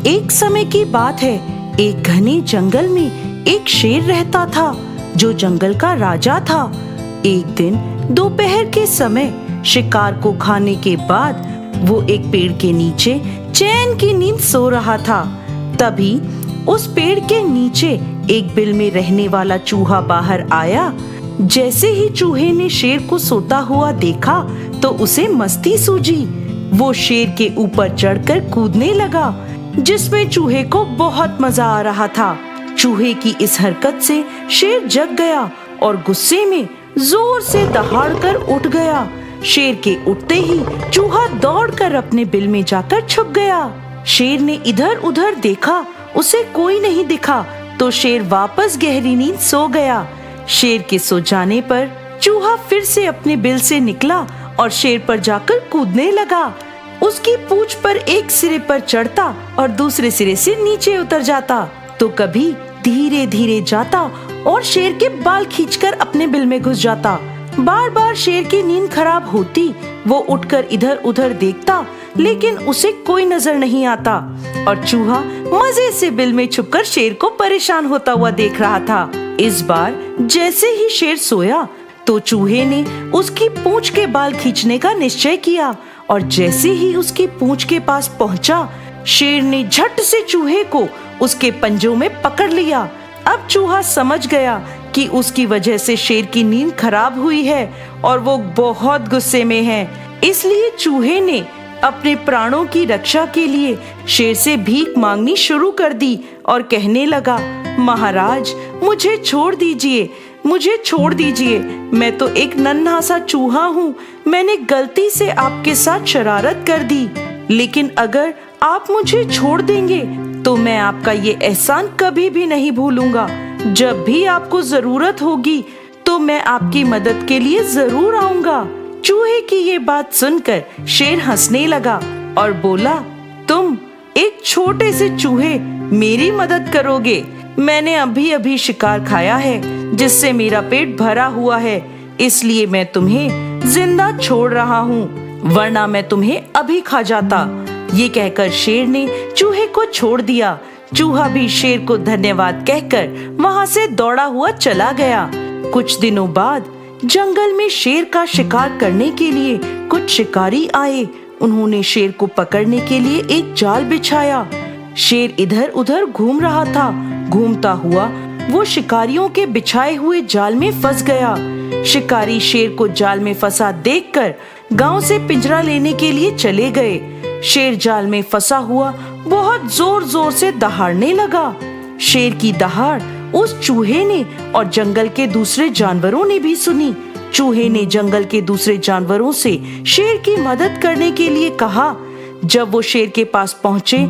एक समय की बात है, एक घने जंगल में एक शेर रहता था जो जंगल का राजा था। एक दिन दोपहर के समय शिकार को खाने के बाद वो एक पेड़ के नीचे चैन की नींद सो रहा था। तभी उस पेड़ के नीचे एक बिल में रहने वाला चूहा बाहर आया। जैसे ही चूहे ने शेर को सोता हुआ देखा तो उसे मस्ती सूझी। वो शेर के ऊपर चढ़कर कूदने लगा, जिसमें चूहे को बहुत मजा आ रहा था। चूहे की इस हरकत से शेर जग गया और गुस्से में जोर से दहाड़कर उठ गया। शेर के उठते ही चूहा दौड़कर अपने बिल में जाकर छुप गया। शेर ने इधर उधर देखा, उसे कोई नहीं दिखा तो शेर वापस गहरी नींद सो गया। शेर के सो जाने पर चूहा फिर से अपने बिल से निकला और शेर पर जाकर कूदने लगा। उसकी पूंछ पर एक सिरे पर चढ़ता और दूसरे सिरे से नीचे उतर जाता, तो कभी धीरे धीरे जाता और शेर के बाल खींचकर अपने बिल में घुस जाता। बार बार शेर की नींद खराब होती। वो उठकर इधर उधर देखता, लेकिन उसे कोई नजर नहीं आता और चूहा मजे से बिल में छुपकर शेर को परेशान होता हुआ देख रहा था। इस बार जैसे ही शेर सोया तो चूहे ने उसकी पूंछ के बाल खींचने का निश्चय किया और जैसे ही उसकी पूंछ के पास पहुंचा, शेर ने झट से चूहे को उसके पंजों में पकड़ लिया। अब चूहा समझ गया कि उसकी वजह से शेर की नींद खराब हुई है और वो बहुत गुस्से में है। इसलिए चूहे ने अपने प्राणों की रक्षा के लिए शेर से भीख मांगनी शुरू कर दी और कहने लगा, महाराज मुझे छोड़ दीजिए, मुझे छोड़ दीजिए। मैं तो एक नन्हा सा चूहा हूँ। मैंने गलती से आपके साथ शरारत कर दी, लेकिन अगर आप मुझे छोड़ देंगे तो मैं आपका ये एहसान कभी भी नहीं भूलूंगा। जब भी आपको जरूरत होगी तो मैं आपकी मदद के लिए जरूर आऊंगा। चूहे की ये बात सुनकर शेर हंसने लगा और बोला, तुम एक छोटे से चूहे मेरी मदद करोगे? मैंने अभी अभी शिकार खाया है जिससे मेरा पेट भरा हुआ है, इसलिए मैं तुम्हें जिंदा छोड़ रहा हूँ, वरना मैं तुम्हें अभी खा जाता। ये कहकर शेर ने चूहे को छोड़ दिया। चूहा भी शेर को धन्यवाद कहकर वहाँ से दौड़ा हुआ चला गया। कुछ दिनों बाद जंगल में शेर का शिकार करने के लिए कुछ शिकारी आए। उन्होंने शेर को पकड़ने के लिए एक जाल बिछाया। शेर इधर उधर घूम रहा था। घूमता हुआ वो शिकारियों के बिछाए हुए जाल में फंस गया। शिकारी शेर को जाल में फंसा देखकर गांव से पिंजरा लेने के लिए चले गए। शेर जाल में फंसा हुआ बहुत जोर जोर से दहाड़ने लगा। शेर की दहाड़ उस चूहे ने और जंगल के दूसरे जानवरों ने भी सुनी। चूहे ने जंगल के दूसरे जानवरों से शेर की मदद करने के लिए कहा। जब वो शेर के पास पहुंचे,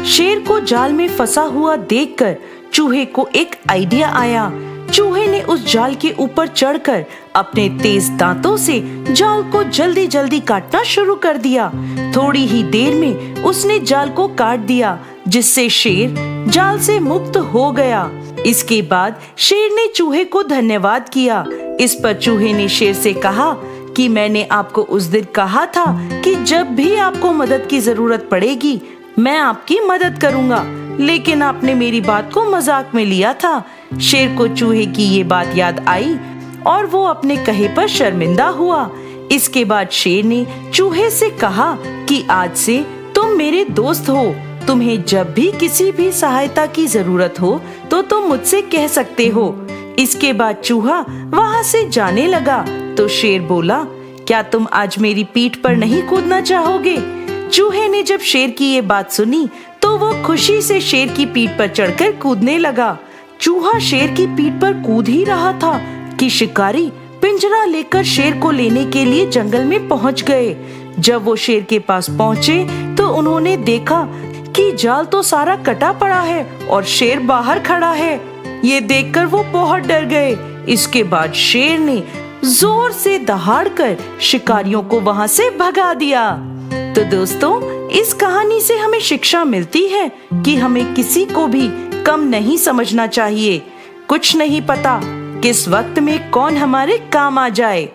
शेर को जाल में फंसा हुआ देखकर चूहे को एक आइडिया आया। चूहे ने उस जाल के ऊपर चढ़कर अपने तेज दांतों से जाल को जल्दी जल्दी काटना शुरू कर दिया। थोड़ी ही देर में उसने जाल को काट दिया, जिससे शेर जाल से मुक्त हो गया। इसके बाद शेर ने चूहे को धन्यवाद किया। इस पर चूहे ने शेर से कहा कि मैंने आपको उस दिन कहा था कि जब भी आपको मदद की जरूरत पड़ेगी मैं आपकी मदद करूंगा, लेकिन आपने मेरी बात को मजाक में लिया था। शेर को चूहे की ये बात याद आई और वो अपने कहे पर शर्मिंदा हुआ। इसके बाद शेर ने चूहे से कहा कि आज से तुम मेरे दोस्त हो। तुम्हें जब भी किसी भी सहायता की जरूरत हो तो तुम मुझसे कह सकते हो। इसके बाद चूहा वहाँ से जाने लगा तो शेर बोला, क्या तुम आज मेरी पीठ पर नहीं कूदना चाहोगे? चूहे ने जब शेर की ये बात सुनी तो वो खुशी से शेर की पीठ पर चढ़कर कूदने लगा। चूहा शेर की पीठ पर कूद ही रहा था कि शिकारी पिंजरा लेकर शेर को लेने के लिए जंगल में पहुंच गए। जब वो शेर के पास पहुंचे तो उन्होंने देखा कि जाल तो सारा कटा पड़ा है और शेर बाहर खड़ा है। ये देखकर वो बहुत डर गए। इसके बाद शेर ने जोर से दहाड़कर शिकारियों को वहां से भगा दिया। तो दोस्तों, इस कहानी से हमें शिक्षा मिलती है कि हमें किसी को भी कम नहीं समझना चाहिए। कुछ नहीं पता किस वक्त में कौन हमारे काम आ जाए।